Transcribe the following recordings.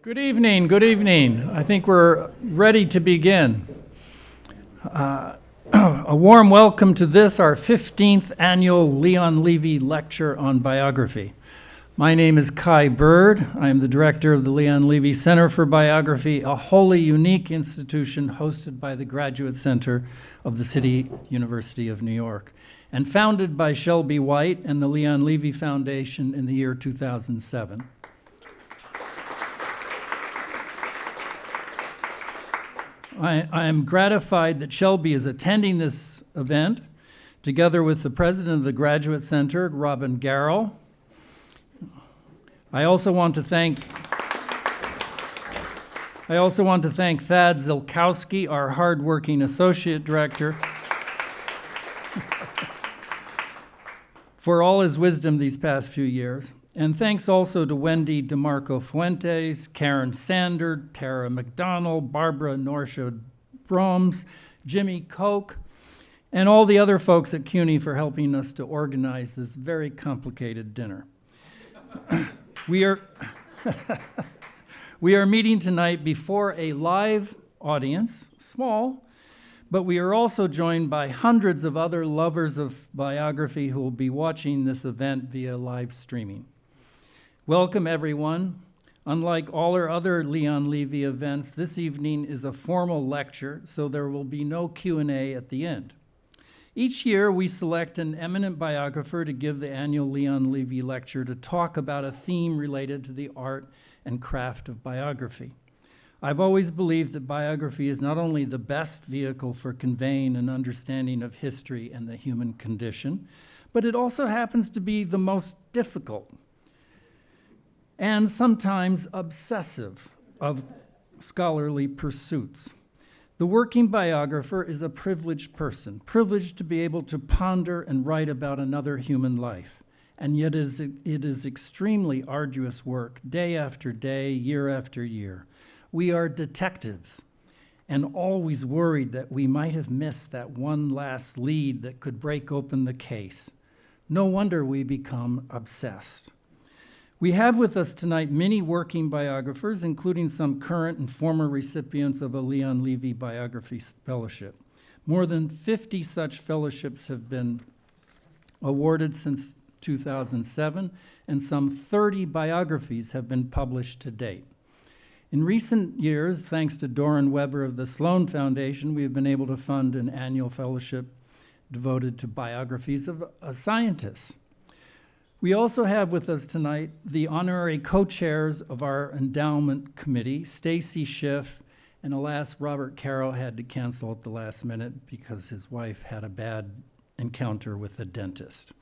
Good evening, good evening. I think we're ready to begin. A warm welcome to this, our 15th annual Leon Levy Lecture on Biography. My name is Kai Bird. I am the director of the Leon Levy Center for Biography, a wholly unique institution hosted by the Graduate Center of the City University of New York, and founded by Shelby White and the Leon Levy Foundation in the year 2007. I am gratified that Shelby is attending this event together with the president of the Graduate Center, Robin Garrell. I also want to thank Thad Zilkowski, our hardworking associate director, for all his wisdom these past few years. And thanks also to Wendy DeMarco Fuentes, Karen Sander, Tara McDonald, Barbara Norsha Broms, Jimmy Koch, and all the other folks at CUNY for helping us to organize this very complicated dinner. We are meeting tonight before a live audience, small, but we are also joined by hundreds of other lovers of biography who will be watching this event via live streaming. Welcome, everyone. Unlike all our other Leon Levy events, this evening is a formal lecture, so there will be no Q&A at the end. Each year, we select an eminent biographer to give the annual Leon Levy Lecture to talk about a theme related to the art and craft of biography. I've always believed that biography is not only the best vehicle for conveying an understanding of history and the human condition, but it also happens to be the most difficult and sometimes obsessive of scholarly pursuits. The working biographer is a privileged person, privileged to be able to ponder and write about another human life. And yet it is extremely arduous work, day after day, year after year. We are detectives and always worried that we might have missed that one last lead that could break open the case. No wonder we become obsessed. We have with us tonight many working biographers, including some current and former recipients of a Leon Levy Biography Fellowship. More than 50 such fellowships have been awarded since 2007, and some 30 biographies have been published to date. In recent years, thanks to Doran Weber of the Sloan Foundation, we have been able to fund an annual fellowship devoted to biographies of scientists. We also have with us tonight the honorary co-chairs of our endowment committee, Stacy Schiff, and alas, Robert Caro had to cancel at the last minute because his wife had a bad encounter with the dentist.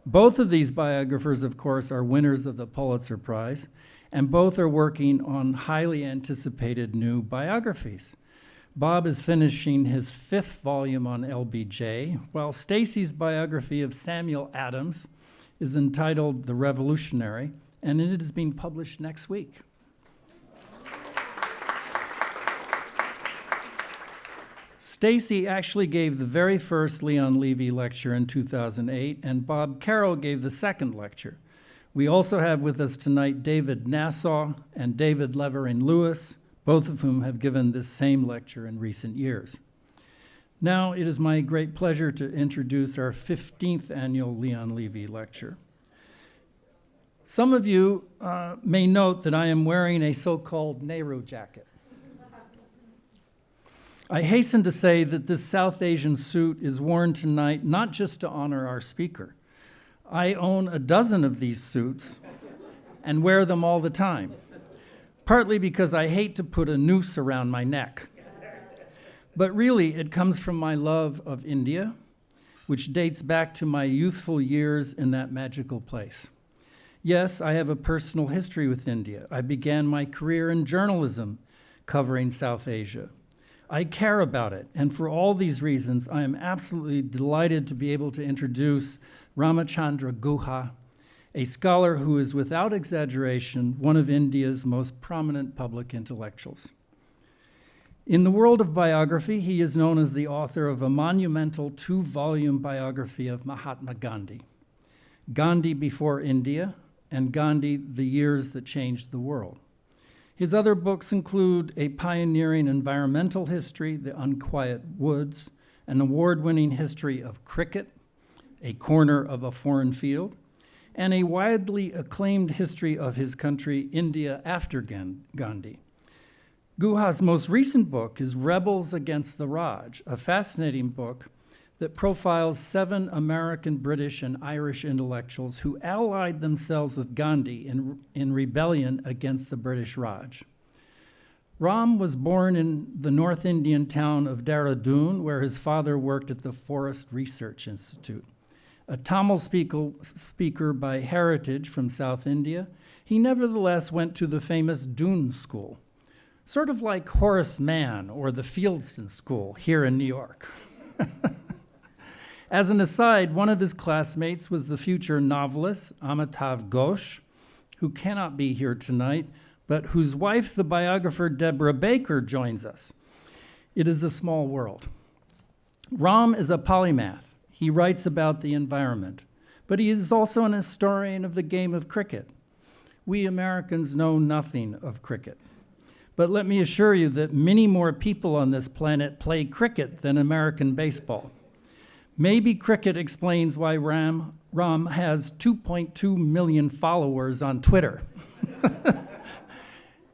Both of these biographers, of course, are winners of the Pulitzer Prize, and both are working on highly anticipated new biographies. Bob is finishing his 5th volume on LBJ, while Stacy's biography of Samuel Adams is entitled The Revolutionary, and it is being published next week. Stacy actually gave the very first Leon Levy lecture in 2008, and Bob Caro gave the second lecture. We also have with us tonight David Nassau and David Levering Lewis, both of whom have given this same lecture in recent years. Now it is my great pleasure to introduce our 15th annual Leon Levy Lecture. Some of you may note that I am wearing a so-called Nehru jacket. I hasten to say that this South Asian suit is worn tonight not just to honor our speaker. I own a dozen of these suits and wear them all the time, partly because I hate to put a noose around my neck. But really, it comes from my love of India, which dates back to my youthful years in that magical place. Yes, I have a personal history with India. I began my career in journalism covering South Asia. I care about it, and for all these reasons, I am absolutely delighted to be able to introduce Ramachandra Guha, a scholar who is, without exaggeration, one of India's most prominent public intellectuals. In the world of biography, he is known as the author of a monumental 2-volume biography of Mahatma Gandhi. Gandhi Before India, and Gandhi, The Years That Changed the World. His other books include a pioneering environmental history, The Unquiet Woods, an award-winning history of cricket, A Corner of a Foreign Field, and a widely acclaimed history of his country, India, after Gandhi. Guha's most recent book is Rebels Against the Raj, a fascinating book that profiles 7 American, British, and Irish intellectuals who allied themselves with Gandhi in rebellion against the British Raj. Ram was born in the North Indian town of Dehradun, where his father worked at the Forest Research Institute. A Tamil speaker by heritage from South India, he nevertheless went to the famous Doon School, sort of like Horace Mann or the Fieldston School here in New York. As an aside, one of his classmates was the future novelist Amitav Ghosh, who cannot be here tonight, but whose wife, the biographer Deborah Baker, joins us. It is a small world. Ram is a polymath. He writes about the environment, but he is also an historian of the game of cricket. We Americans know nothing of cricket, but let me assure you that many more people on this planet play cricket than American baseball. Maybe cricket explains why Ram has 2.2 million followers on Twitter.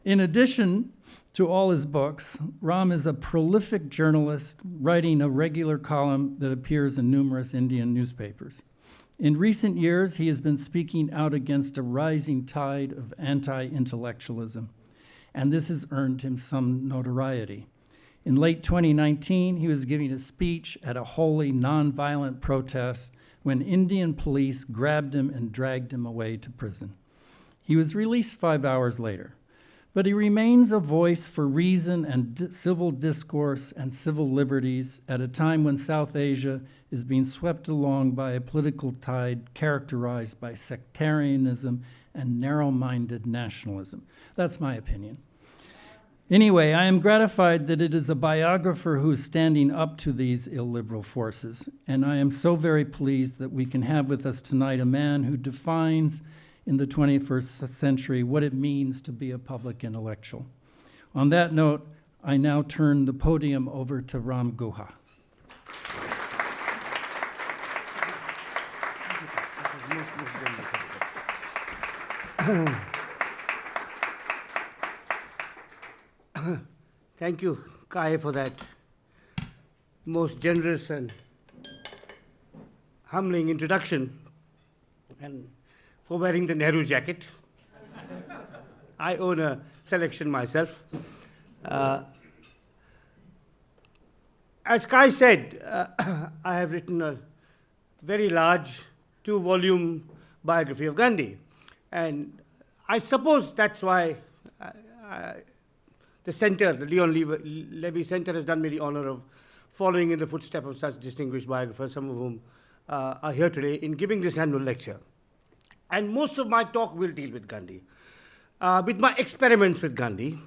In addition to all his books, Ram is a prolific journalist, writing a regular column that appears in numerous Indian newspapers. In recent years, he has been speaking out against a rising tide of anti-intellectualism, and this has earned him some notoriety. In late 2019, he was giving a speech at a wholly nonviolent protest when Indian police grabbed him and dragged him away to prison. He was released 5 hours later, but he remains a voice for reason and civil discourse and civil liberties at a time when South Asia is being swept along by a political tide characterized by sectarianism and narrow-minded nationalism. That's my opinion. Anyway, I am gratified that it is a biographer who is standing up to these illiberal forces, and I am so very pleased that we can have with us tonight a man who defines in the 21st century what it means to be a public intellectual. On that note, I now turn the podium over to Ram Guha. Thank you, Kai, for that most generous and humbling introduction, and for wearing the Nehru jacket. I own a selection myself. As Kai said, I have written a very large 2-volume biography of Gandhi, and I suppose that's why the center, the Levy Center, has done me the honor of following in the footsteps of such distinguished biographers, some of whom are here today, in giving this annual lecture. And most of my talk will deal with Gandhi, with my experiments with Gandhi.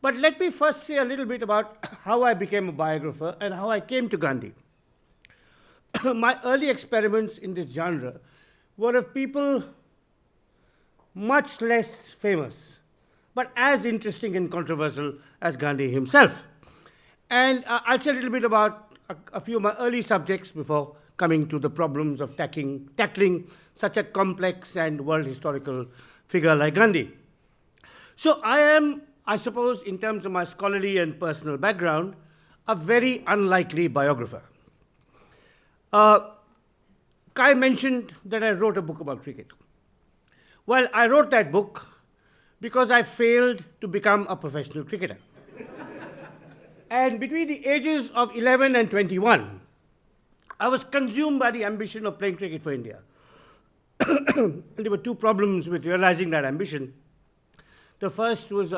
But let me first say a little bit about how I became a biographer and how I came to Gandhi. My early experiments in this genre were of people much less famous, but as interesting and controversial as Gandhi himself. And I'll say a little bit about a few of my early subjects before coming to the problems of tackling such a complex and world historical figure like Gandhi. So I am, I suppose, in terms of my scholarly and personal background, a very unlikely biographer. Kai mentioned that I wrote a book about cricket. Well, I wrote that book because I failed to become a professional cricketer. And between the ages of 11 and 21, I was consumed by the ambition of playing cricket for India. And there were 2 problems with realizing that ambition. The first was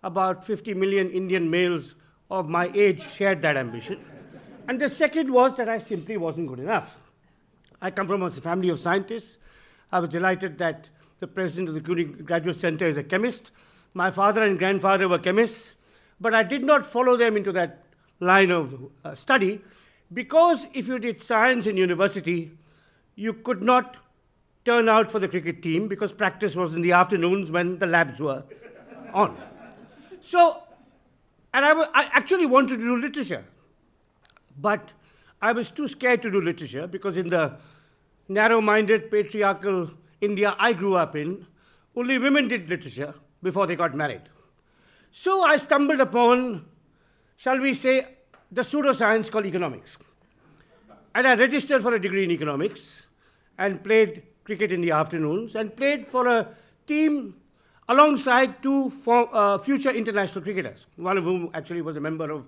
about 50 million Indian males of my age shared that ambition. And the second was that I simply wasn't good enough. I come from a family of scientists. I was delighted that the president of the CUNY Graduate Center is a chemist. My father and grandfather were chemists, but I did not follow them into that line of study, because if you did science in university, you could not turn out for the cricket team because practice was in the afternoons when the labs were on. So, and I actually wanted to do literature, but I was too scared to do literature because in the narrow-minded, patriarchal India I grew up in, only women did literature before they got married. So I stumbled upon, shall we say, the pseudoscience called economics. And I registered for a degree in economics and played cricket in the afternoons and played for a team alongside two future international cricketers, one of whom actually was a member of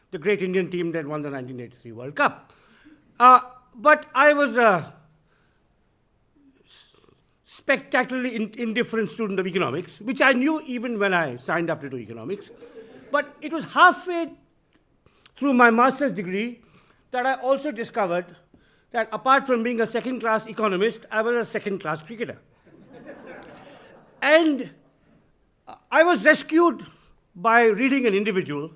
the great Indian team that won the 1983 World Cup. But I was a spectacularly indifferent student of economics, which I knew even when I signed up to do economics. But it was halfway through my master's degree that I also discovered that apart from being a second-class economist, I was a second-class cricketer. And I was rescued by reading an individual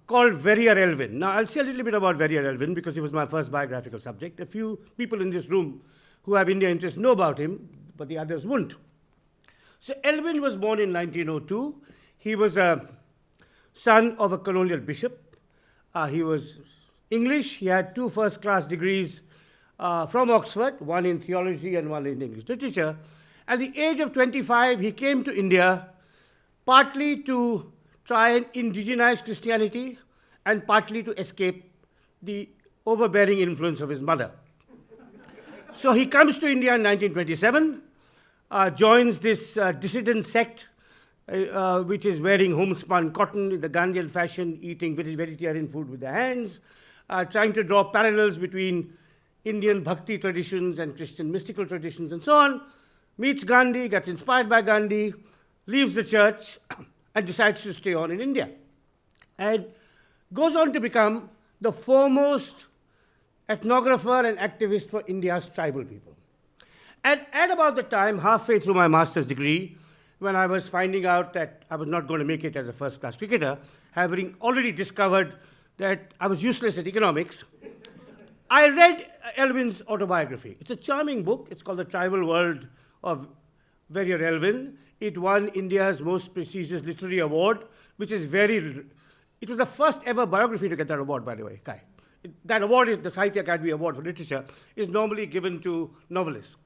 called Verrier Elvin. Now, I'll say a little bit about Verrier Elvin because he was my first biographical subject. A few people in this room who have India interest know about him, but the others wouldn't. So Elvin was born in 1902. He was a son of a colonial bishop. He was English. He had two first-class degrees from Oxford, one in theology and one in English literature. At the age of 25, he came to India partly to try and indigenize Christianity and partly to escape the overbearing influence of his mother. So he comes to India in 1927, joins this dissident sect, which is wearing homespun cotton in the Gandhian fashion, eating vegetarian food with their hands, trying to draw parallels between Indian bhakti traditions and Christian mystical traditions and so on, meets Gandhi, gets inspired by Gandhi, leaves the church and decides to stay on in India, and goes on to become the foremost ethnographer and activist for India's tribal people. And at about the time, halfway through my master's degree, when I was finding out that I was not going to make it as a first-class cricketer, having already discovered that I was useless at economics, I read Elvin's autobiography. It's a charming book. It's called The Tribal World of Verrier Elvin. It won India's most prestigious literary award, which is it was the first ever biography to get that award, by the way, Kai. That award is the Sahitya Academy Award for Literature, is normally given to novelists,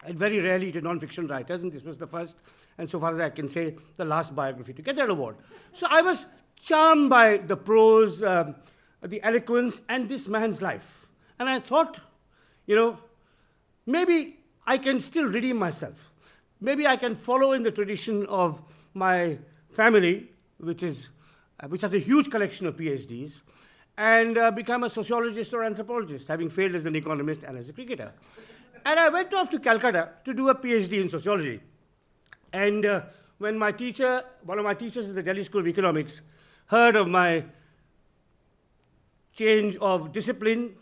and very rarely to non-fiction writers, and this was the first, and so far as I can say, the last biography to get that award. So I was charmed by the prose, the eloquence, and this man's life. And I thought, maybe I can still redeem myself. Maybe I can follow in the tradition of my family, which has a huge collection of PhDs, and become a sociologist or anthropologist, having failed as an economist and as a cricketer. And I went off to Calcutta to do a PhD in sociology. And when one of my teachers at the Delhi School of Economics, heard of my change of discipline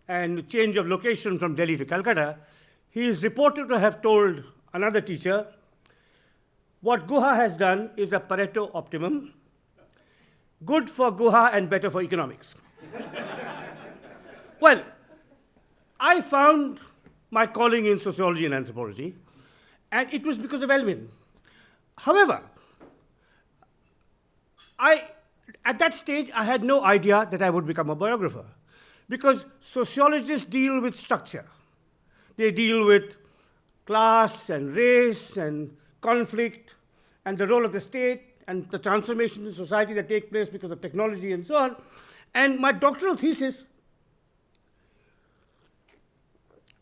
and change of location from Delhi to Calcutta, he is reported to have told another teacher, what Guha has done is a Pareto optimum, good for Guha and better for economics. Well, I found my calling in sociology and anthropology, and it was because of Elvin. However, at that stage, I had no idea that I would become a biographer, because sociologists deal with structure. They deal with class and race and conflict and the role of the state and the transformations in society that take place because of technology and so on. And my doctoral thesis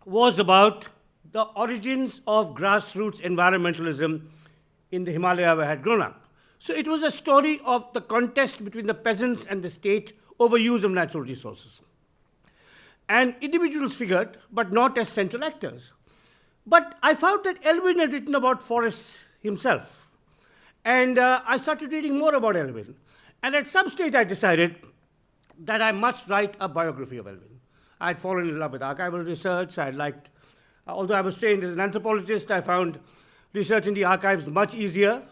was about the origins of grassroots environmentalism in the Himalaya where I had grown up. So it was a story of the contest between the peasants and the state over use of natural resources. And individuals figured, but not as central actors. But I found that Elvin had written about forests himself. And I started reading more about Elvin. And at some stage I decided that I must write a biography of Elvin. I had fallen in love with archival research. Although I was trained as an anthropologist, I found research in the archives much easier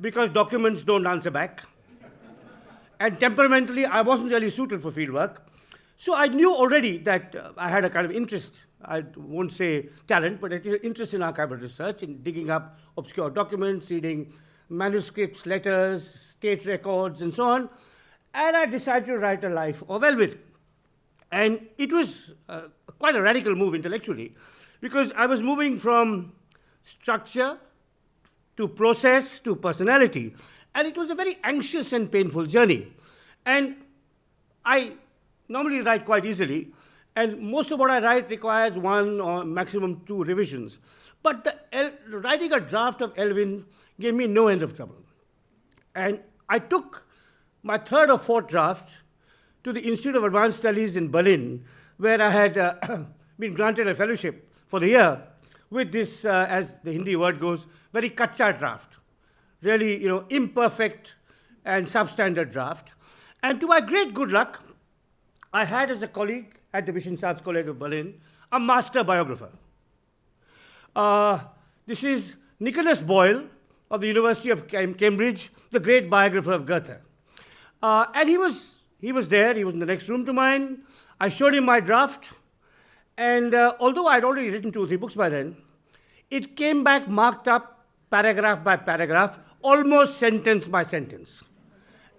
because documents don't answer back. And temperamentally, I wasn't really suited for fieldwork. So I knew already that I had a kind of interest I won't say talent, but it is interest in archival research, in digging up obscure documents, reading manuscripts, letters, state records, and so on. And I decided to write a life of Elvin. And it was quite a radical move intellectually, because I was moving from structure to process to personality. And it was a very anxious and painful journey. And I normally write quite easily, and most of what I write requires 1 or maximum 2 revisions. But writing a draft of Elvin gave me no end of trouble. And I took my 3rd or 4th draft to the Institute of Advanced Studies in Berlin, where I had been granted a fellowship for the year with this, as the Hindi word goes, very kacha draft. Really, imperfect and substandard draft. And to my great good luck, I had as a colleague at the Wissenschaftskolleg of Berlin a master biographer. This is Nicholas Boyle of the University of Cambridge, the great biographer of Goethe. And he was there, he was in the next room to mine. I showed him my draft, and although I'd already written 2 or 3 books by then, it came back marked up paragraph by paragraph, almost sentence by sentence.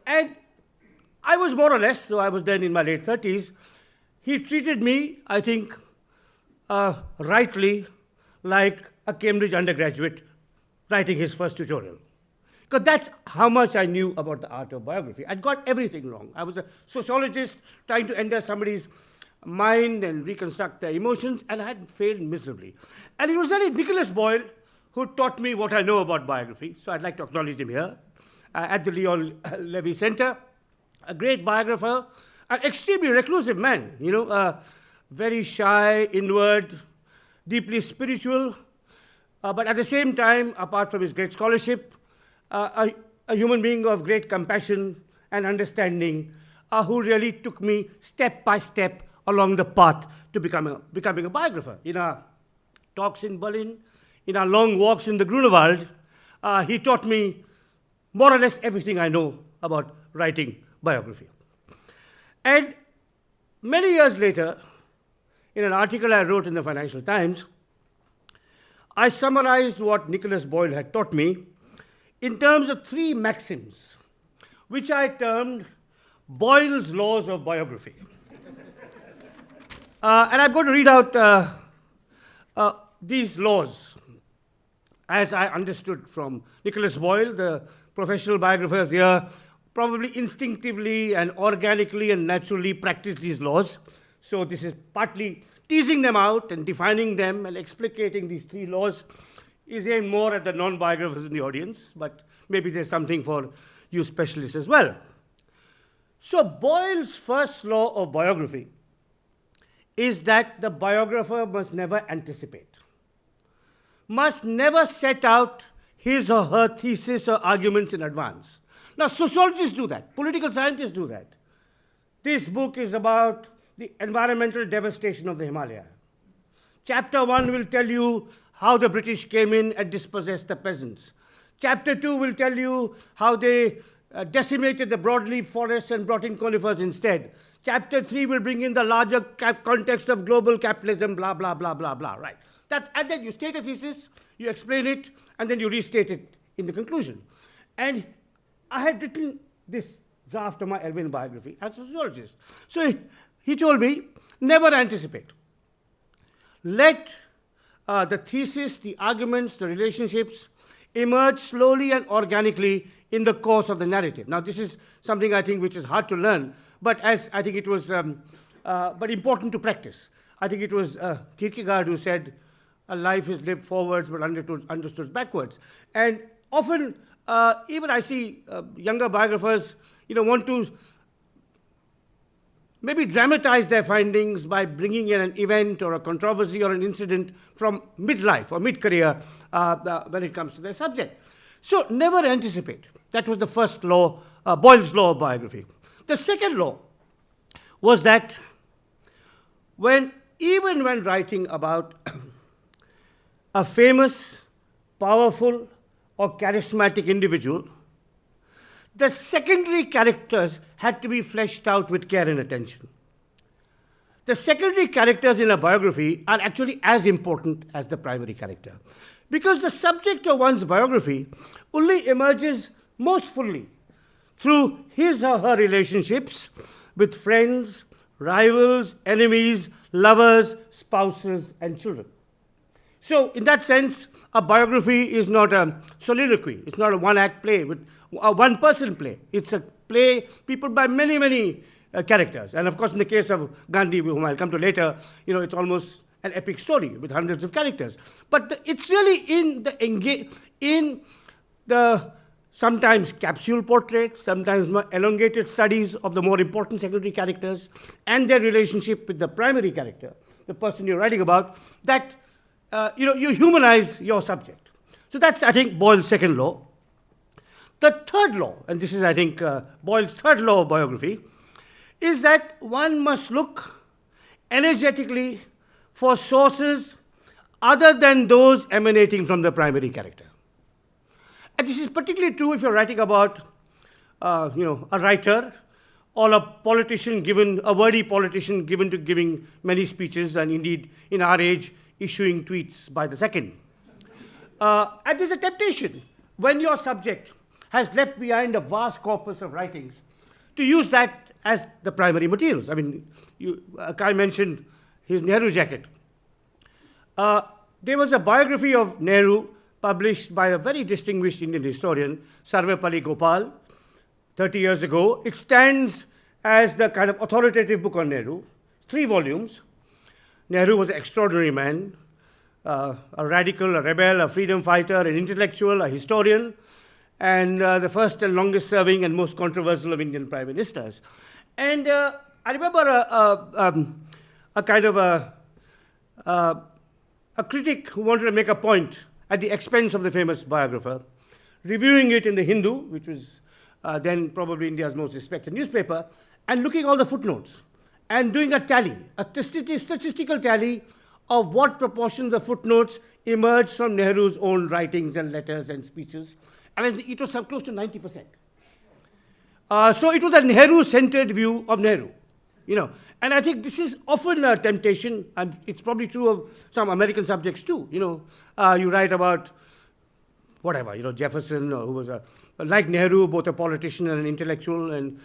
And I was more or less, so I was then in my late 30s, he treated me, I think, rightly, like a Cambridge undergraduate writing his first tutorial. Because that's how much I knew about the art of biography. I'd got everything wrong. I was a sociologist trying to enter somebody's mind and reconstruct their emotions, and I had failed miserably. And it was really Nicholas Boyle who taught me what I know about biography. So I'd like to acknowledge him here at the Leon Levy Center. A great biographer, an extremely reclusive man, very shy, inward, deeply spiritual, but at the same time, apart from his great scholarship, a human being of great compassion and understanding, who really took me step by step along the path to becoming a biographer. In our talks in Berlin, in our long walks in the Grunewald, he taught me more or less everything I know about writing biography. And many years later, in an article I wrote in the Financial Times, I summarized what Nicholas Boyle had taught me in terms of 3 maxims, which I termed Boyle's laws of biography. And I'm going to read out these laws as I understood from Nicholas Boyle. The professional biographers here probably instinctively and organically and naturally practice these laws. So this is partly teasing them out and defining them and explicating these 3 laws is aimed more at the non-biographers in the audience, but maybe there's something for you specialists as well. So Boyle's first law of biography is that the biographer must never anticipate, must never set out his or her thesis or arguments in advance. Now, sociologists do that, political scientists do that. This book is about the environmental devastation of the Himalaya. Chapter 1 will tell you how the British came in and dispossessed the peasants. Chapter 2 will tell you how they decimated the broadleaf forests and brought in conifers instead. Chapter 3 will bring in the larger context of global capitalism, blah, blah, blah, blah, blah, right? And then you state a thesis, you explain it, and then you restate it in the conclusion. And I had written this draft of my Elvin biography as a sociologist. So he told me, never anticipate. Let the thesis, the arguments, the relationships emerge slowly and organically in the course of the narrative. Now, this is something I think which is hard to learn, but as I think it was, but important to practice. I think it was Kierkegaard who said, a life is lived forwards but understood backwards. And often, even I see younger biographers, want to maybe dramatize their findings by bringing in an event or a controversy or an incident from midlife or mid-career when it comes to their subject. So never anticipate. That was the first law, Boyle's law of biography. The second law was that even when writing about a famous, powerful, or charismatic individual, the secondary characters had to be fleshed out with care and attention. the secondary characters in a biography are actually as important as the primary character. Because the subject of one's biography only emerges most fully through his or her relationships with friends, rivals, enemies, lovers, spouses, and children. So, in that sense, a biography is not a soliloquy. It's not a one-act play, with a one-person play. It's a play peopled by many, many characters. And of course, in the case of Gandhi, whom I'll come to later, it's almost an epic story with hundreds of characters. But it's really in the sometimes capsule portraits, sometimes more elongated studies of the more important secondary characters and their relationship with the primary character, the person you're writing about, that you humanize your subject. So that's, I think, Boyle's second law. The third law, and this is, I think, Boyle's third law of biography, is that one must look energetically for sources other than those emanating from the primary character. And this is particularly true if you're writing about, a writer or a politician a wordy politician given to giving many speeches, and indeed, in our age, issuing tweets by the second. And there's a temptation when your subject has left behind a vast corpus of writings to use that as the primary materials. I mean, Kai mentioned his Nehru jacket. There was a biography of Nehru published by a very distinguished Indian historian, Sarvepalli Gopal, 30 years ago. It stands as the kind of authoritative book on Nehru, 3 volumes. Nehru was an extraordinary man, a radical, a rebel, a freedom fighter, an intellectual, a historian, and the first and longest serving and most controversial of Indian prime ministers. And I remember a kind of a critic who wanted to make a point at the expense of the famous biographer, reviewing it in the Hindu, which was then probably India's most respected newspaper, and looking at all the footnotes and doing a tally, a statistical tally of what proportion the footnotes emerged from Nehru's own writings and letters and speeches, and it was close to 90%. So it was a Nehru-centered view of Nehru, And I think this is often a temptation, and it's probably true of some American subjects too. You write about whatever, Jefferson, who was like Nehru, both a politician and an intellectual, and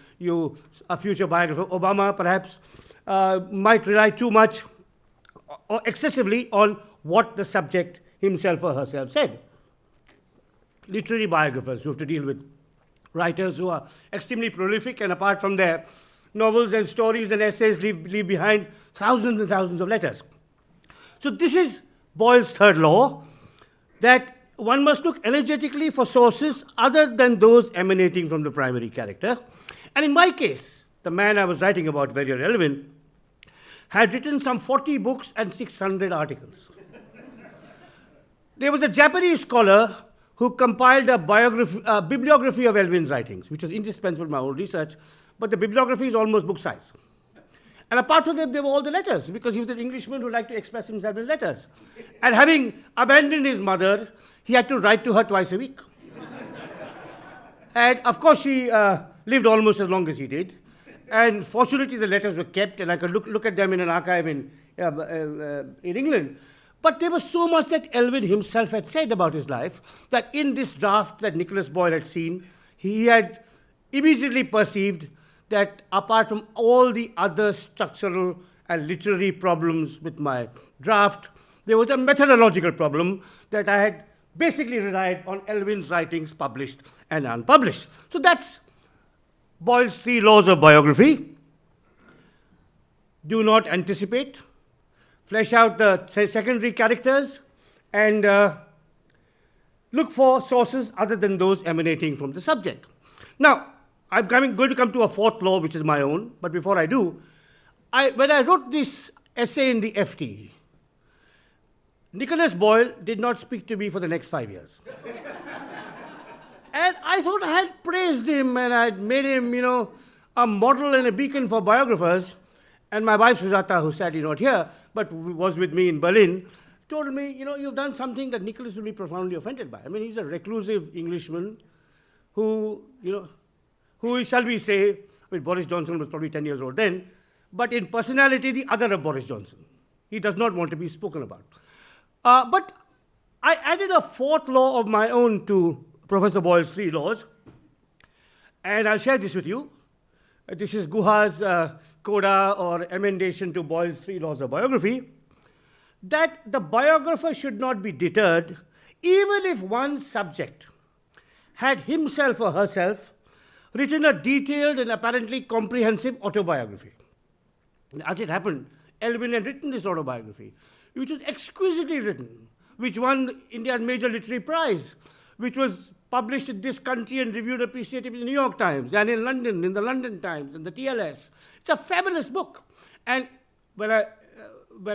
a future biographer, Obama perhaps, might rely too much or excessively on what the subject himself or herself said. Literary biographers who have to deal with writers who are extremely prolific, and apart from their novels and stories and essays, leave behind thousands and thousands of letters. So this is Boyle's third law, that one must look energetically for sources other than those emanating from the primary character. And in my case, the man I was writing about, very relevant, had written some 40 books and 600 articles. There was a Japanese scholar who compiled a bibliography of Elvin's writings, which was indispensable in my own research, but the bibliography is almost book size. And apart from them, there were all the letters, because he was an Englishman who liked to express himself in letters. And having abandoned his mother, he had to write to her twice a week. And of course, she lived almost as long as he did. And fortunately, the letters were kept, and I could look at them in an archive in England. But there was so much that Elvin himself had said about his life that in this draft that Nicholas Boyle had seen, he had immediately perceived that apart from all the other structural and literary problems with my draft, there was a methodological problem that I had basically relied on Elvin's writings published and unpublished. So that's Boyle's 3 laws of biography. Do not anticipate. Flesh out the secondary characters, and look for sources other than those emanating from the subject. Now, I'm going to come to a 4th law, which is my own, but before I do, when I wrote this essay in the FT, Nicholas Boyle did not speak to me for the next 5 years. And I thought I had praised him, and I had made him, a model and a beacon for biographers. And my wife, Sujata, who's sadly not here, but was with me in Berlin, told me, you've done something that Nicholas will be profoundly offended by. I mean, he's a reclusive Englishman who, who shall we say, Boris Johnson was probably 10 years old then, but in personality, the other of Boris Johnson. He does not want to be spoken about. But I added a fourth law of my own to Professor Boyle's three laws, and I'll share this with you. This is Guha's coda or emendation to Boyle's three laws of biography, that the biographer should not be deterred even if one subject had himself or herself written a detailed and apparently comprehensive autobiography. And as it happened, Elwin had written this autobiography, which was exquisitely written, which won India's major literary prize, which was published in this country and reviewed appreciatively in the New York Times and in London, in the London Times and the TLS. It's a fabulous book. And when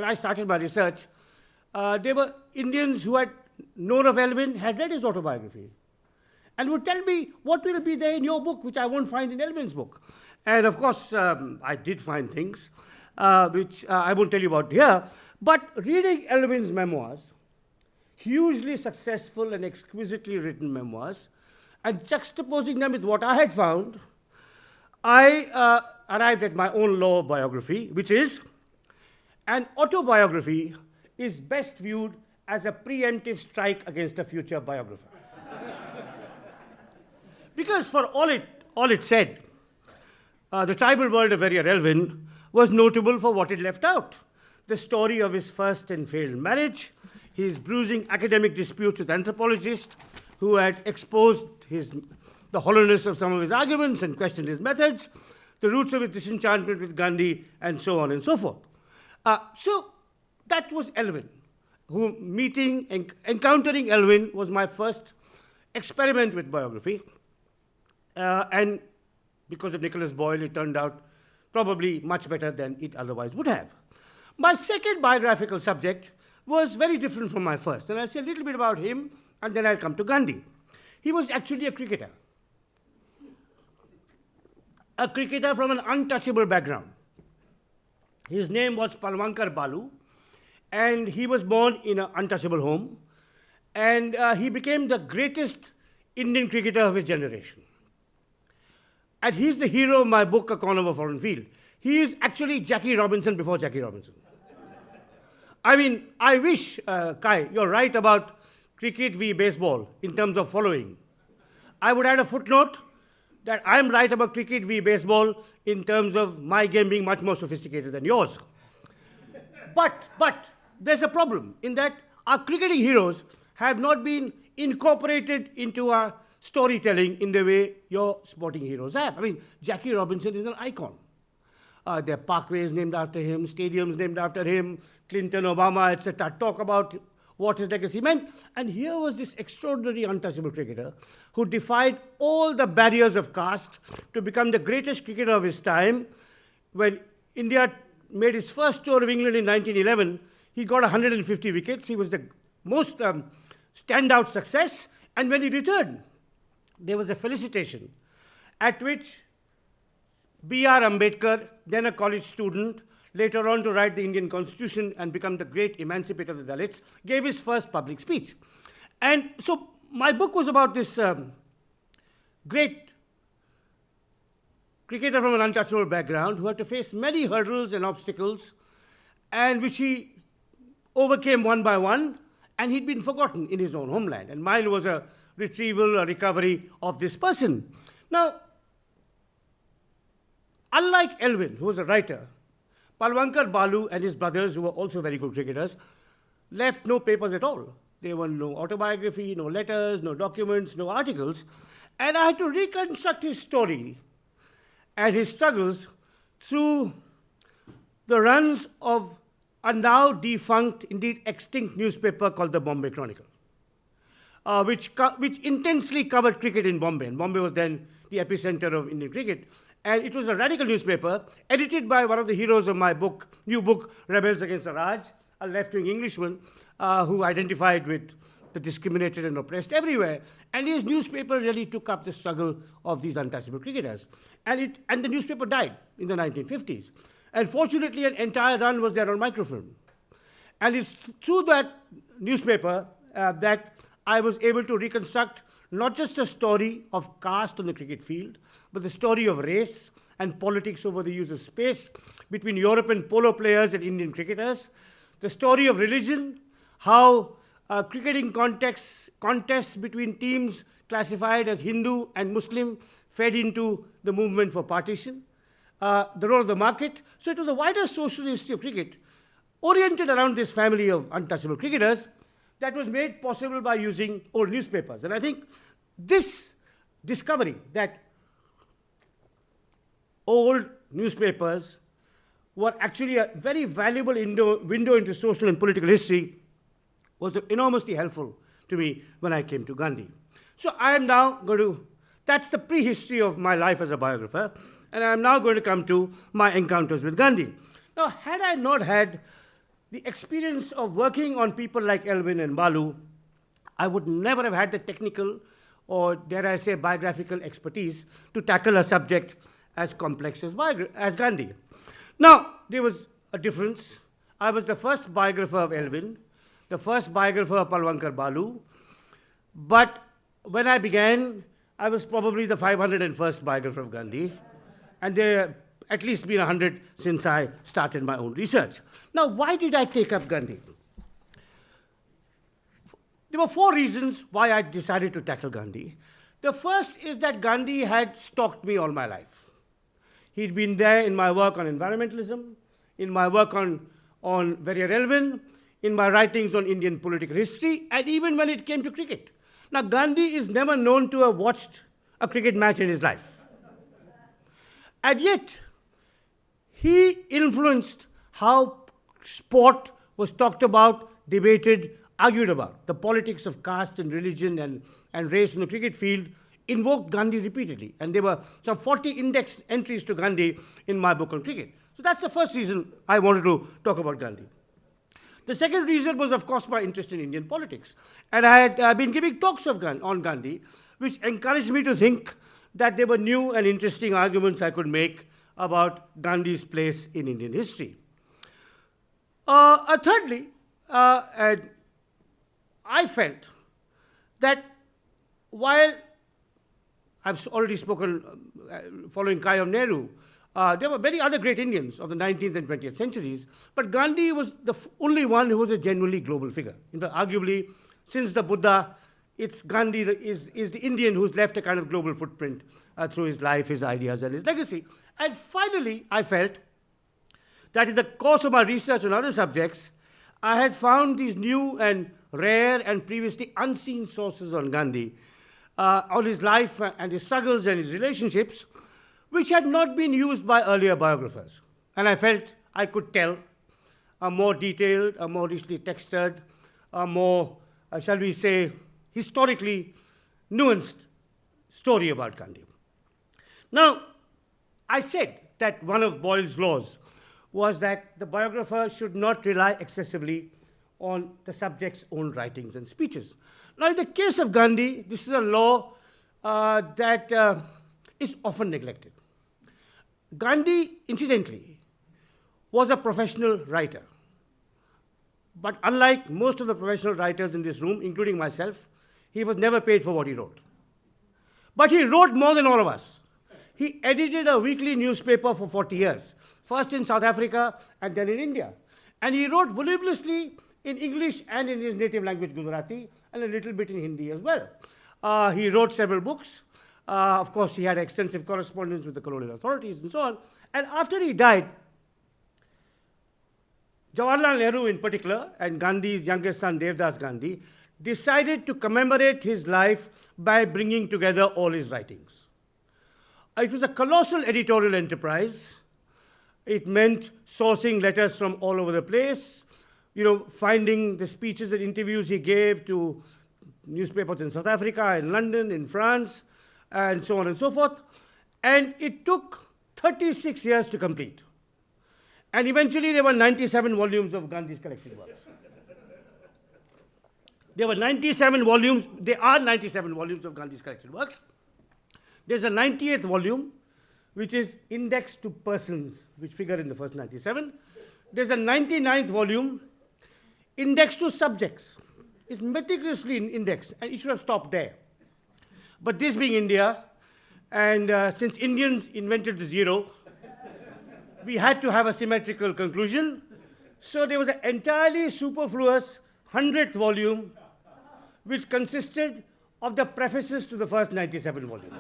I started my research, there were Indians who had known of Elwin, had read his autobiography, and would tell me what will be there in your book, which I won't find in Elwin's book. And of course, I did find things, which I won't tell you about here. But reading Elwin's memoirs, hugely successful and exquisitely written memoirs, and juxtaposing them with what I had found, I arrived at my own law of biography, which is an autobiography is best viewed as a preemptive strike against a future biographer. Because for all it said, the tribal world of Verrier Elwin was notable for what it left out. The story of his first and failed marriage, his bruising academic disputes with anthropologists who had exposed the hollowness of some of his arguments and questioned his methods, the roots of his disenchantment with Gandhi, and so on and so forth. So that was Elwin, who encountering Elwin was my first experiment with biography. And because of Nicholas Boyle, it turned out probably much better than it otherwise would have. My second biographical subject was very different from my first, and I'll say a little bit about him, and then I'll come to Gandhi. He was actually a cricketer from an untouchable background. His name was Palwankar Balu, and he was born in an untouchable home, and he became the greatest Indian cricketer of his generation. And he's the hero of my book, A Corner of a Foreign Field. He is actually Jackie Robinson before Jackie Robinson. I mean, I wish, Kai, you're right about cricket v. baseball in terms of following. I would add a footnote that I'm right about cricket v. baseball in terms of my game being much more sophisticated than yours. But there's a problem in that our cricketing heroes have not been incorporated into our storytelling in the way your sporting heroes have. I mean, Jackie Robinson is an icon. There are parkways named after him, stadiums named after him, Clinton, Obama, etc. talk about what his legacy meant. And here was this extraordinary untouchable cricketer who defied all the barriers of caste to become the greatest cricketer of his time. When India made his first tour of England in 1911, he got 150 wickets. He was the most standout success. And when he returned, there was a felicitation at which B.R. Ambedkar, then a college student, later on to write the Indian Constitution and become the great emancipator of the Dalits, gave his first public speech. And so my book was about this great cricketer from an untouchable background who had to face many hurdles and obstacles, and which he overcame one by one, and he'd been forgotten in his own homeland. And mine was a retrieval, a recovery of this person. Now, unlike Elwin, who was a writer, Palwankar Balu and his brothers, who were also very good cricketers, left no papers at all. There were no autobiography, no letters, no documents, no articles. And I had to reconstruct his story and his struggles through the runs of a now defunct, indeed extinct newspaper called the Bombay Chronicle, which intensely covered cricket in Bombay. And Bombay was then the epicenter of Indian cricket. And it was a radical newspaper, edited by one of the heroes of my book, new book, Rebels Against the Raj, a left-wing Englishman who identified with the discriminated and oppressed everywhere. And his newspaper really took up the struggle of these untouchable cricketers. And the newspaper died in the 1950s. And fortunately, an entire run was there on microfilm. And it's through that newspaper that I was able to reconstruct not just the story of caste on the cricket field, but the story of race and politics over the use of space between European polo players and Indian cricketers, the story of religion, how cricketing contests between teams classified as Hindu and Muslim fed into the movement for partition, the role of the market. So it was a wider social history of cricket oriented around this family of untouchable cricketers that was made possible by using old newspapers. And I think this discovery that old newspapers were actually a very valuable window into social and political history was enormously helpful to me when I came to Gandhi. So I am now going to, that's the prehistory of my life as a biographer, and I am now going to come to my encounters with Gandhi. Now, had I not had the experience of working on people like Elvin and Balu, I would never have had the technical or, dare I say, biographical expertise to tackle a subject as complex as Gandhi. Now, there was a difference. I was the first biographer of Elvin, the first biographer of Palwankar Balu, but when I began, I was probably the 501st biographer of Gandhi, and there have at least been 100 since I started my own research. Now, why did I take up Gandhi? There were 4 reasons why I decided to tackle Gandhi. The first is that Gandhi had stalked me all my life. He'd been there in my work on environmentalism, in my work on Verrier Elvin, in my writings on Indian political history, and even when it came to cricket. Now, Gandhi is never known to have watched a cricket match in his life. And yet, he influenced how sport was talked about, debated, argued about. The politics of caste and religion and race in the cricket field invoked Gandhi repeatedly. And there were some 40 index entries to Gandhi in my book on cricket. So that's the first reason I wanted to talk about Gandhi. The second reason was, of course, my interest in Indian politics. And I had been giving talks on Gandhi, which encouraged me to think that there were new and interesting arguments I could make about Gandhi's place in Indian history. Thirdly, I felt that while I've already spoken following Kai of Nehru, there were many other great Indians of the 19th and 20th centuries, but Gandhi was the only one who was a genuinely global figure. In fact, arguably, since the Buddha, it's Gandhi is the Indian who's left a kind of global footprint through his life, his ideas, and his legacy. And finally, I felt that in the course of my research on other subjects, I had found these new and rare and previously unseen sources on Gandhi, on his life and his struggles and his relationships, which had not been used by earlier biographers. And I felt I could tell a more detailed, a more richly textured, a more, shall we say, historically nuanced story about Gandhi. Now, I said that one of Boyle's laws was that the biographer should not rely excessively on the subject's own writings and speeches. Now, in the case of Gandhi, this is a law that is often neglected. Gandhi, incidentally, was a professional writer. But unlike most of the professional writers in this room, including myself, he was never paid for what he wrote. But he wrote more than all of us. He edited a weekly newspaper for 40 years, first in South Africa and then in India. And he wrote voluminously in English and in his native language, Gujarati, and a little bit in Hindi as well. He wrote several books. Of course, he had extensive correspondence with the colonial authorities and so on. And after he died, Jawaharlal Nehru in particular, and Gandhi's youngest son, Devdas Gandhi, decided to commemorate his life by bringing together all his writings. It was a colossal editorial enterprise. It meant sourcing letters from all over the place, finding the speeches and interviews he gave to newspapers in South Africa, in London, in France, and so on and so forth. And it took 36 years to complete. And eventually there were 97 volumes of Gandhi's collected works. There are 97 volumes of Gandhi's collected works. There's a 98th volume, which is indexed to persons, which figure in the first 97. There's a 99th volume indexed to subjects. It's meticulously indexed, and it should have stopped there. But this being India, And since Indians invented the zero, we had to have a symmetrical conclusion. So there was an entirely superfluous 100th volume, which consisted of the prefaces to the first 97 volumes.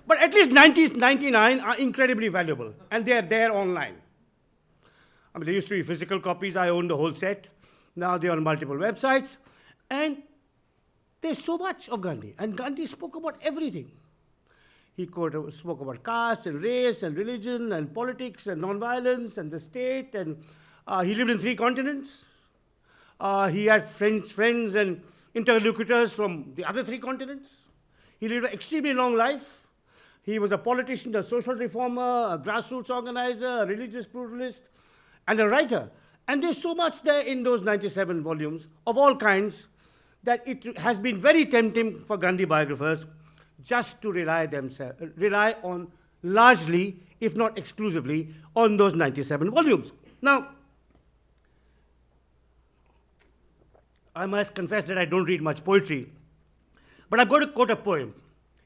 But at least 99 are incredibly valuable, and they are there online. I mean, there used to be physical copies. I owned the whole set. Now they're on multiple websites. And there's so much of Gandhi. And Gandhi spoke about everything. He spoke about caste and race and religion and politics and nonviolence and the state. And he lived in 3 continents. He had friends and interlocutors from the other 3 continents. He lived an extremely long life. He was a politician, a social reformer, a grassroots organizer, a religious pluralist, and a writer. And there's so much there in those 97 volumes of all kinds that it has been very tempting for Gandhi biographers just to rely on largely, if not exclusively, on those 97 volumes. Now, I must confess that I don't read much poetry, but I'm going to quote a poem.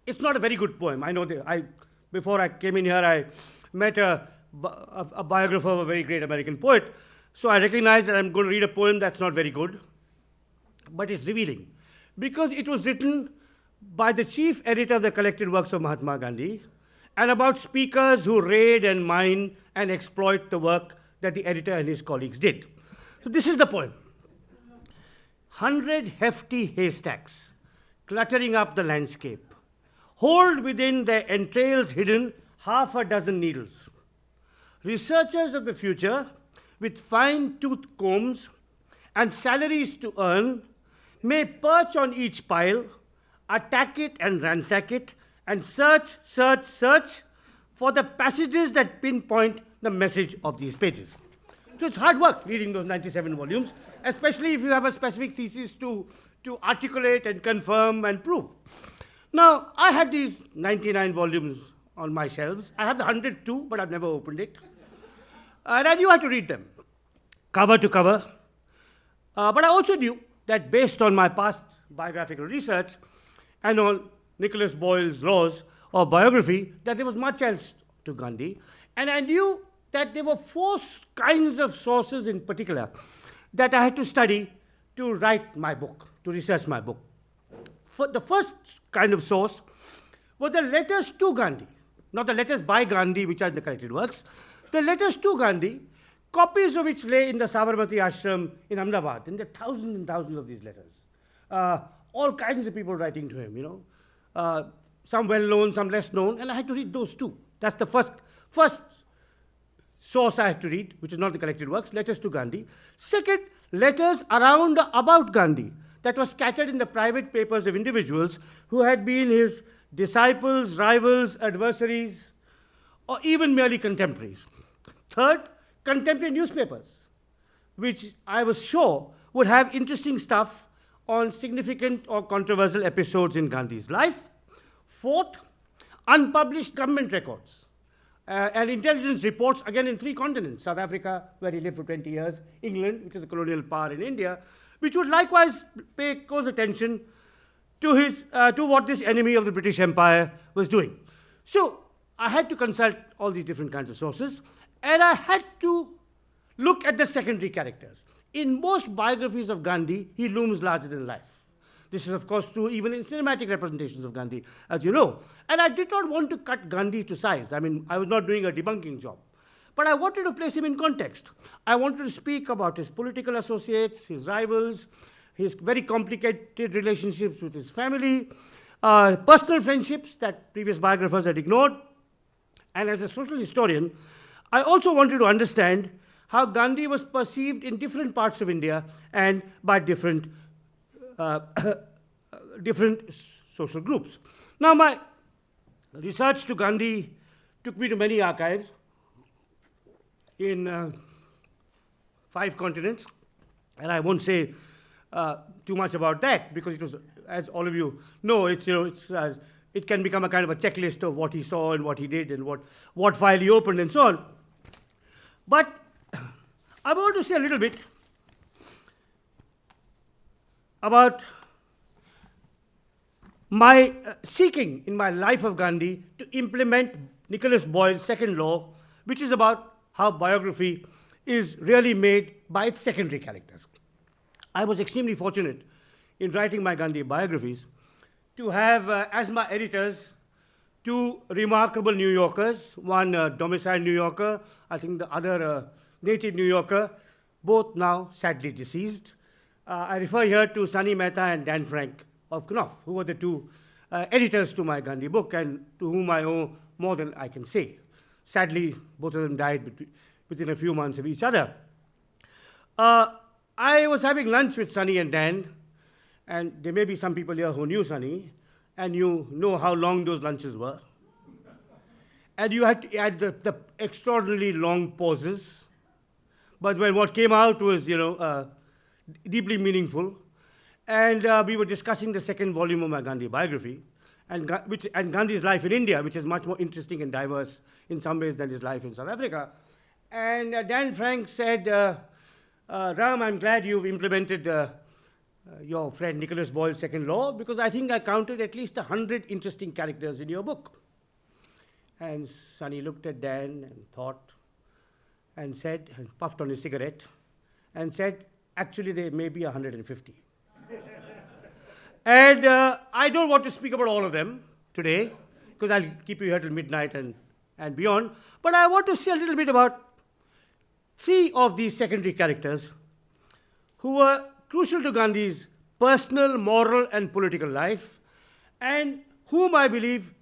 It's not a very good poem. I know that before I came in here, I met a biographer of a very great American poet. So I recognize that I'm going to read a poem that's not very good, but it's revealing. Because it was written by the chief editor of the collected works of Mahatma Gandhi, and about speakers who raid and mine and exploit the work that the editor and his colleagues did. So this is the poem. 100 hefty haystacks cluttering up the landscape hold within their entrails hidden half a dozen needles. Researchers of the future, with fine-toothed combs and salaries to earn, may perch on each pile, attack it and ransack it, and search for the passages that pinpoint the message of these pages. So it's hard work reading those 97 volumes, especially if you have a specific thesis to articulate and confirm and prove. Now, I had these 99 volumes on my shelves. I have the 100 too, but I've never opened it. And I knew how to read them, cover to cover. But I also knew that based on my past biographical research and on Nicholas Boyle's laws of biography, that there was much else to Gandhi. And I knew that there were 4 kinds of sources in particular that I had to study to write my book, to research my book. The first kind of source were the letters to Gandhi, not the letters by Gandhi, which are in the collected works. The letters to Gandhi, copies of which lay in the Sabarmati ashram in Ahmedabad, and there are thousands and thousands of these letters. All kinds of people writing to him, some well-known, some less known, and I had to read those too. That's the first source I had to read, which is not the collected works, letters to Gandhi. Second, letters about Gandhi that were scattered in the private papers of individuals who had been his disciples, rivals, adversaries, or even merely contemporaries. Third, contemporary newspapers, which I was sure would have interesting stuff on significant or controversial episodes in Gandhi's life. Fourth, unpublished government records and intelligence reports, again in 3 continents, South Africa, where he lived for 20 years, England, which is a colonial power in India, which would likewise pay close attention to what this enemy of the British Empire was doing. So I had to consult all these different kinds of sources, and I had to look at the secondary characters. In most biographies of Gandhi, he looms larger than life. This is, of course, true even in cinematic representations of Gandhi, as you know. And I did not want to cut Gandhi to size. I mean, I was not doing a debunking job. But I wanted to place him in context. I wanted to speak about his political associates, his rivals, his very complicated relationships with his family, personal friendships that previous biographers had ignored. And as a social historian, I also wanted to understand how Gandhi was perceived in different parts of India and by different social groups. Now, my research to Gandhi took me to many archives in 5 continents, and I won't say too much about that because it was, as all of you know, it can become a kind of a checklist of what he saw and what he did and what file he opened and so on. But I want to say a little bit about my seeking in my life of Gandhi to implement Nicholas Boyle's second law, which is about how biography is really made by its secondary characters. I was extremely fortunate in writing my Gandhi biographies to have as my editors two remarkable New Yorkers, one domiciled New Yorker, I think the other native New Yorker, both now sadly deceased. I refer here to Sunny Mehta and Dan Frank of Knopf, who were the two editors to my Gandhi book and to whom I owe more than I can say. Sadly, both of them died within a few months of each other. I was having lunch with Sunny and Dan, and there may be some people here who knew Sunny, and you know how long those lunches were. And you had to add the extraordinarily long pauses. But when what came out was, deeply meaningful. And we were discussing the second volume of my Gandhi biography, and Gandhi's life in India, which is much more interesting and diverse in some ways than his life in South Africa. And Dan Frank said, Ram, I'm glad you've implemented your friend Nicholas Boyle's second law, because I think I counted at least 100 interesting characters in your book. And Sunny looked at Dan and thought, and said, and puffed on his cigarette, and said, actually there may be 150. And I don't want to speak about all of them today, because I'll keep you here till midnight and beyond, but I want to say a little bit about three of these secondary characters who were crucial to Gandhi's personal, moral, and political life, and whom I believe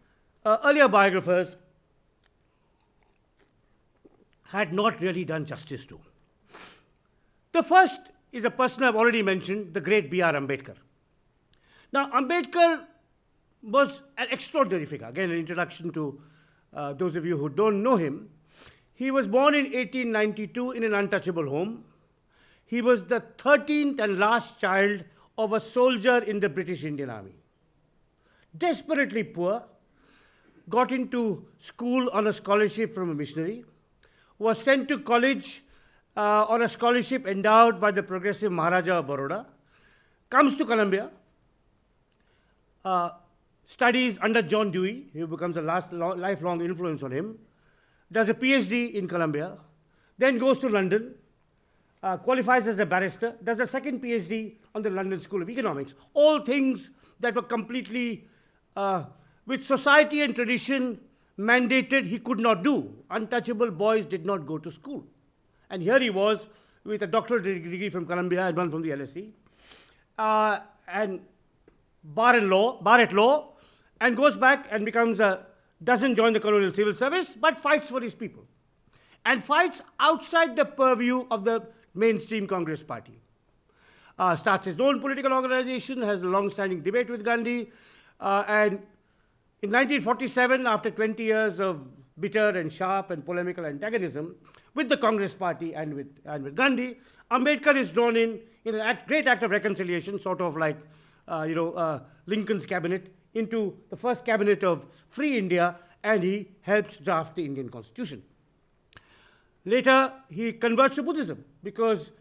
earlier biographers had not really done justice to. The first is a person I've already mentioned, the great B.R. Ambedkar. Now, Ambedkar was an extraordinary figure. Again, an introduction to those of you who don't know him. He was born in 1892 in an untouchable home. He was the 13th and last child of a soldier in the British Indian Army. Desperately poor, got into school on a scholarship from a missionary, was sent to college on a scholarship endowed by the progressive Maharaja of Baroda, comes to Columbia, studies under John Dewey, who becomes a lifelong influence on him, does a PhD in Columbia, then goes to London, qualifies as a barrister, does a second PhD on the London School of Economics. All things that were completely, which society and tradition mandated he could not do. Untouchable boys did not go to school. And here he was with a doctorate degree from Columbia and one from the LSE, and bar at law, and goes back and doesn't join the colonial civil service, but fights for his people. And fights outside the purview of the mainstream Congress party. Starts his own political organization, has a long-standing debate with Gandhi, and in 1947, after 20 years of bitter and sharp and polemical antagonism with the Congress party and with Gandhi, Ambedkar is drawn in a great act of reconciliation, sort of like Lincoln's cabinet, into the first cabinet of free India, and he helps draft the Indian Constitution. Later, he converts to Buddhism because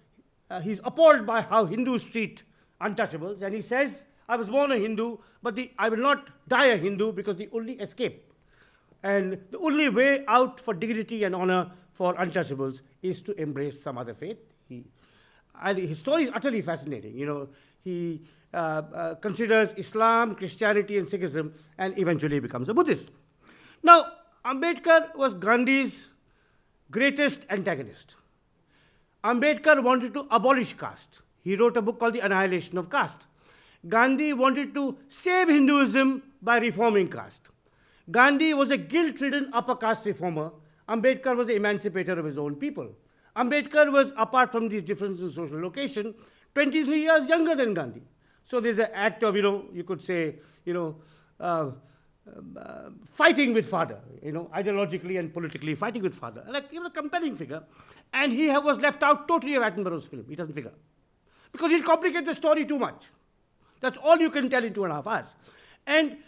he's appalled by how Hindus treat untouchables, and he says, I was born a Hindu, but I will not die a Hindu because the only escape and the only way out for dignity and honor for untouchables is to embrace some other faith. And his story is utterly fascinating. He considers Islam, Christianity, and Sikhism, and eventually becomes a Buddhist. Now, Ambedkar was Gandhi's greatest antagonist. Ambedkar wanted to abolish caste. He wrote a book called The Annihilation of Caste. Gandhi wanted to save Hinduism by reforming caste. Gandhi was a guilt-ridden upper caste reformer. Ambedkar was the emancipator of his own people. Ambedkar was, apart from these differences in social location, 23 years younger than Gandhi. So there's an act of, you could say, fighting with father, ideologically and politically fighting with father. Like, he was a compelling figure. And he was left out totally of Attenborough's film. He doesn't figure. Because he'll complicate the story too much. That's all you can tell in 2.5 hours. And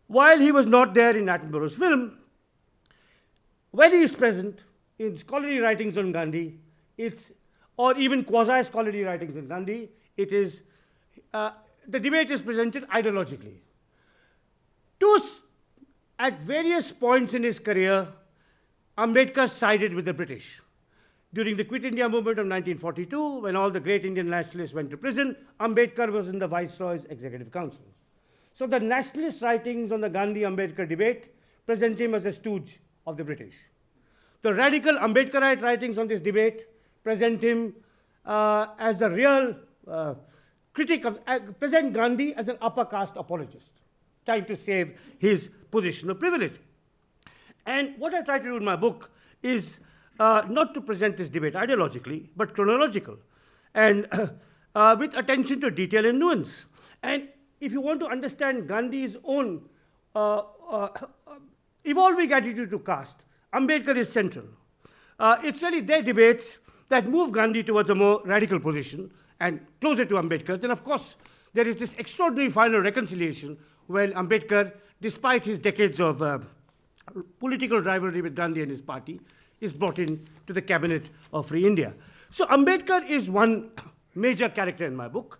while he was not there in Attenborough's film, when he is present in scholarly writings on Gandhi, or even quasi-scholarly writings on Gandhi, the debate is presented ideologically. At various points in his career, Ambedkar sided with the British. During the Quit India movement of 1942, when all the great Indian nationalists went to prison, Ambedkar was in the Viceroy's Executive Council. So the nationalist writings on the Gandhi-Ambedkar debate present him as a stooge of the British. The radical Ambedkarite writings on this debate present him as the real critic of, present Gandhi as an upper caste apologist, trying to save his position of privilege. And what I try to do in my book is not to present this debate ideologically, but chronological, and with attention to detail and nuance. And if you want to understand Gandhi's own evolving attitude to caste, Ambedkar is central. It's really their debates that move Gandhi towards a more radical position and closer to Ambedkar. Then, of course, there is this extraordinary final reconciliation when Ambedkar, despite his decades of political rivalry with Gandhi and his party, is brought in to the cabinet of Free India. So Ambedkar is one major character in my book,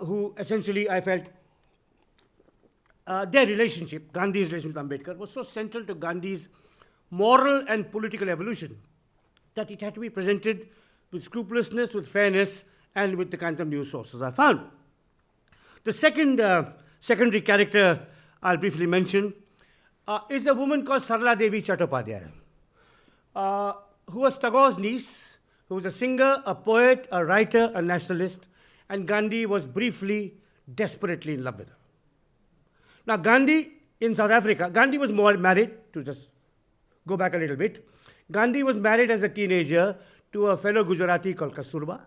who essentially I felt their relationship, Gandhi's relationship with Ambedkar, was so central to Gandhi's moral and political evolution that it had to be presented with scrupulousness, with fairness, and with the kinds of news sources I found. The second secondary character I'll briefly mention is a woman called Sarla Devi Chattopadhyay, who was Tagore's niece, who was a singer, a poet, a writer, a nationalist, and Gandhi was briefly, desperately in love with her. Now, Gandhi in South Africa, Gandhi was married, to just go back a little bit, Gandhi was married as a teenager to a fellow Gujarati called Kasturba,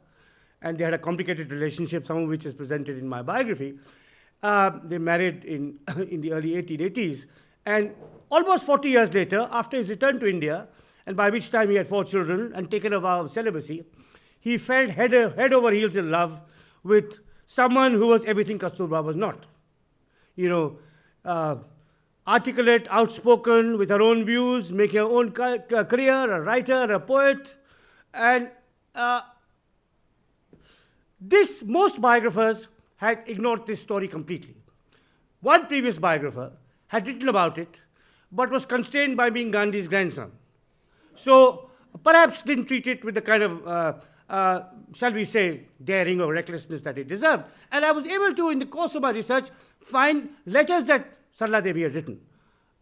and they had a complicated relationship, some of which is presented in my biography. They married in, in the early 1880s, and almost 40 years later, after his return to India, and by which time he had 4 children and taken a vow of celibacy, he fell head over heels in love with someone who was everything Kasturba was not. You know, articulate, outspoken, with her own views, making her own career, a writer, a poet. And most biographers had ignored this story completely. One previous biographer had written about it, but was constrained by being Gandhi's grandson. So perhaps didn't treat it with the kind of, shall we say, daring or recklessness that it deserved. And I was able to, in the course of my research, find letters that Sarla Devi had written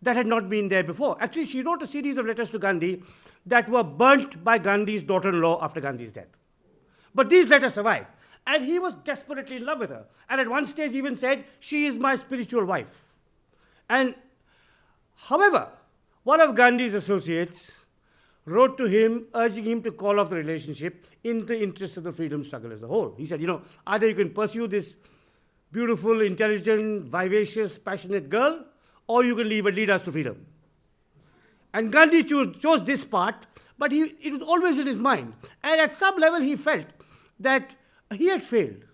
that had not been there before. Actually, she wrote a series of letters to Gandhi that were burnt by Gandhi's daughter-in-law after Gandhi's death. But these letters survived. And he was desperately in love with her. And at one stage he even said, "She is my spiritual wife." And however, one of Gandhi's associates wrote to him, urging him to call off the relationship in the interest of the freedom struggle as a whole. He said, you know, either you can pursue this beautiful, intelligent, vivacious, passionate girl, or you can lead us to freedom. And Gandhi chose this part, but it was always in his mind. And at some level he felt that he had failed,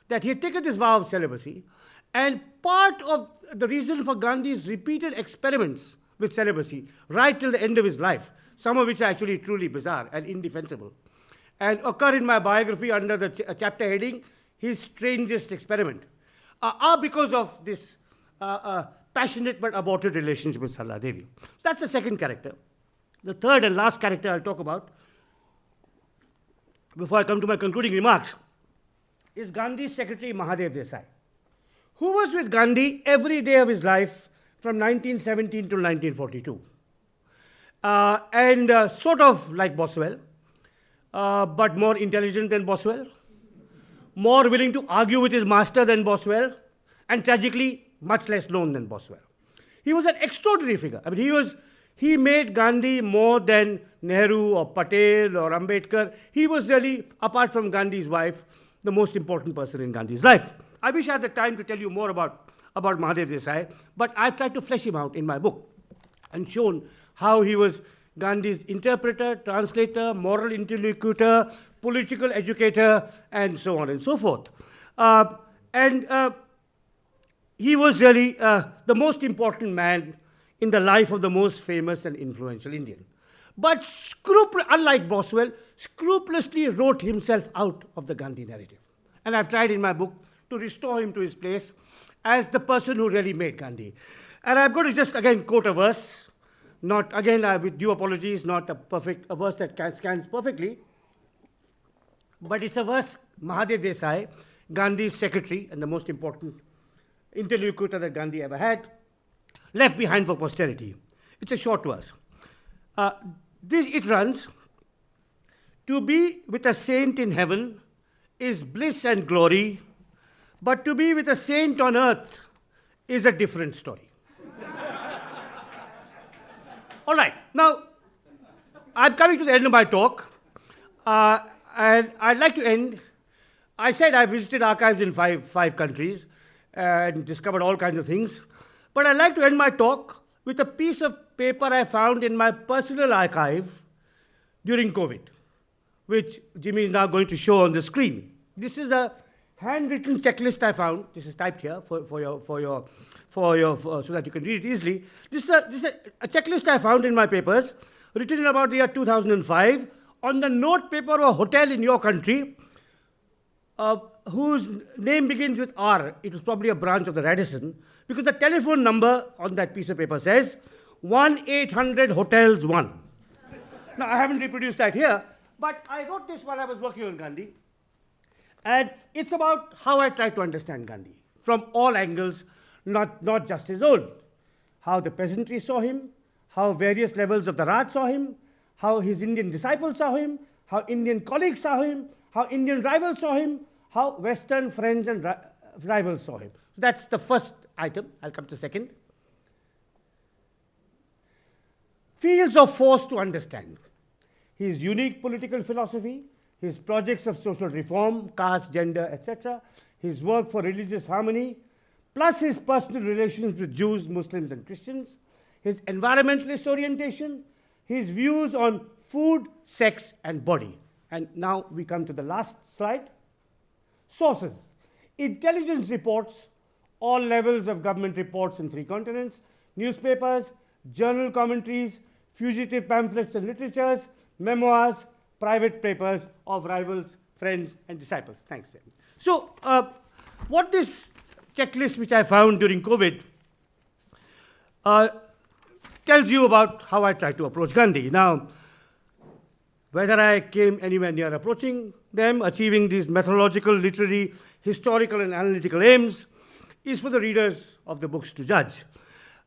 that he had taken this vow of celibacy, and part of the reason for Gandhi's repeated experiments with celibacy right till the end of his life, some of which are actually truly bizarre and indefensible, and occur in my biography under the chapter heading, His Strangest Experiment, are because of this passionate but aborted relationship with Sarla Devi. That's the second character. The third and last character I'll talk about, before I come to my concluding remarks, is Gandhi's secretary Mahadev Desai, who was with Gandhi every day of his life from 1917 to 1942. Sort of like Boswell, but more intelligent than Boswell, more willing to argue with his master than Boswell, and tragically, much less known than Boswell. He was an extraordinary figure. I mean, he made Gandhi more than Nehru or Patel or Ambedkar. He was really, apart from Gandhi's wife, the most important person in Gandhi's life. I wish I had the time to tell you more about Mahadev Desai, but I've tried to flesh him out in my book and shown how he was Gandhi's interpreter, translator, moral interlocutor, political educator, and so on and so forth. He was really the most important man in the life of the most famous and influential Indian. But unlike Boswell, scrupulously wrote himself out of the Gandhi narrative. And I've tried in my book to restore him to his place as the person who really made Gandhi. And I'm going to just again quote a verse, not again, with due apologies, not a verse that scans perfectly, but it's a verse Mahadev Desai, Gandhi's secretary and the most important interlocutor that Gandhi ever had, left behind for posterity. It's a short verse. It runs, "To be with a saint in heaven is bliss and glory, but to be with a saint on earth is a different story." All right, now I'm coming to the end of my talk, and I'd like to end. I said I visited archives in five countries and discovered all kinds of things, but I'd like to end my talk with a piece of paper I found in my personal archive during COVID, which Jimmy is now going to show on the screen. This is a handwritten checklist I found. This is typed here so that you can read it easily. This is a checklist I found in my papers, written in about the year 2005, on the note paper of a hotel in your country, whose name begins with R. It was probably a branch of the Radisson, because the telephone number on that piece of paper says 1-800-HOTELS-1. Now, I haven't reproduced that here, but I wrote this while I was working on Gandhi. And it's about how I try to understand Gandhi from all angles, not just his own. How the peasantry saw him, how various levels of the Raj saw him, how his Indian disciples saw him, how Indian colleagues saw him, how Indian rivals saw him, how Western friends and rivals saw him. So that's the first item. I'll come to second. Fields of force to understand. His unique political philosophy, his projects of social reform, caste, gender, etc., his work for religious harmony, plus his personal relations with Jews, Muslims, and Christians, his environmentalist orientation, his views on food, sex, and body. And now we come to the last slide. Sources. Intelligence reports, all levels of government reports in 3 continents, newspapers, journal commentaries, fugitive pamphlets and literatures, memoirs, private papers of rivals, friends, and disciples. Thanks, Sam. So, what this checklist which I found during COVID tells you about how I try to approach Gandhi. Now, whether I came anywhere near approaching them, achieving these methodological, literary, historical, and analytical aims, is for the readers of the books to judge.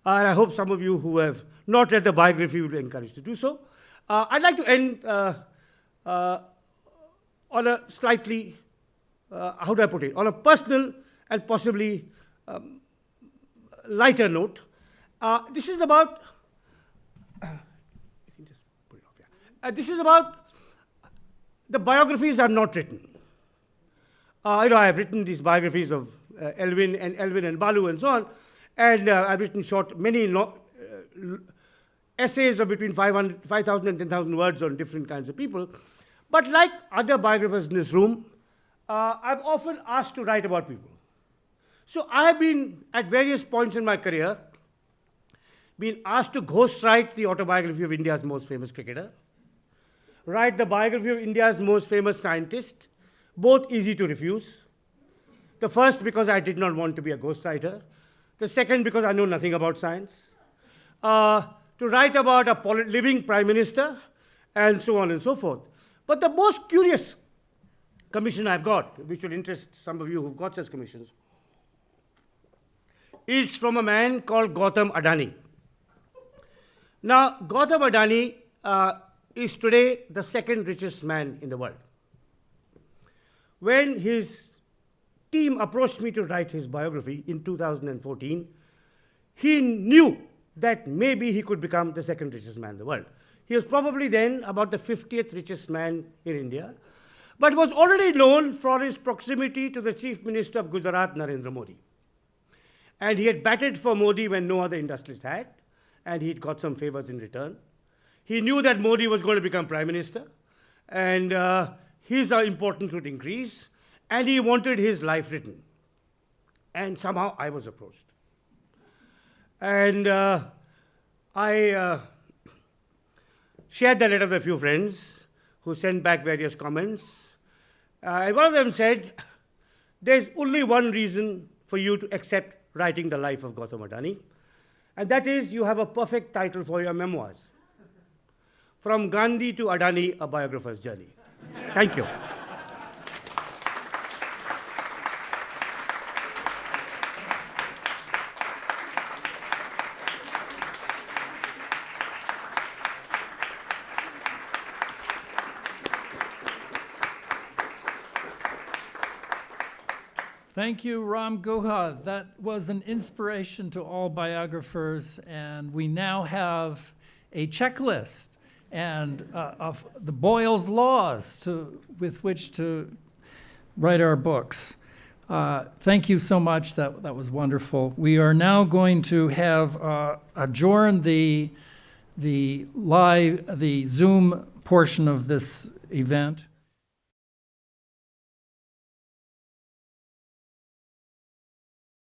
And I hope some of you who have not read the biography will be encouraged to do so. I'd like to end on a slightly, how do I put it, on a personal and possibly lighter note. This is about, you can just put it off, yeah. This is about the biographies I've not written. I've written these biographies of Elvin and Balu and so on, and I've written many essays of between 5,000 and 10,000 words on different kinds of people. But like other biographers in this room, I'm often asked to write about people. So I have been, at various points in my career, been asked to ghostwrite the autobiography of India's most famous cricketer, write the biography of India's most famous scientist, both easy to refuse. The first because I did not want to be a ghostwriter. The second because I know nothing about science. To write about a living prime minister, and so on and so forth. But the most curious commission I've got, which will interest some of you who've got such commissions, is from a man called Gautam Adani. Now, Gautam Adani is today the second richest man in the world. When his team approached me to write his biography in 2014, he knew that maybe he could become the second richest man in the world. He was probably then about the 50th richest man in India, but was already known for his proximity to the Chief Minister of Gujarat, Narendra Modi. And he had batted for Modi when no other industrialist had, and he'd got some favors in return. He knew that Modi was going to become Prime Minister, and his importance would increase, and he wanted his life written. And somehow I was approached. And I shared the letter with a few friends who sent back various comments. And one of them said, there's only one reason for you to accept writing the life of Gautam Adani. And that is, you have a perfect title for your memoirs. From Gandhi to Adani, a biographer's journey. Thank you. Thank you, Ram Guha. That was an inspiration to all biographers, and we now have a checklist and of the Boyle's laws with which to write our books. Thank you so much. That was wonderful. We are now going to have adjourn the Zoom portion of this event.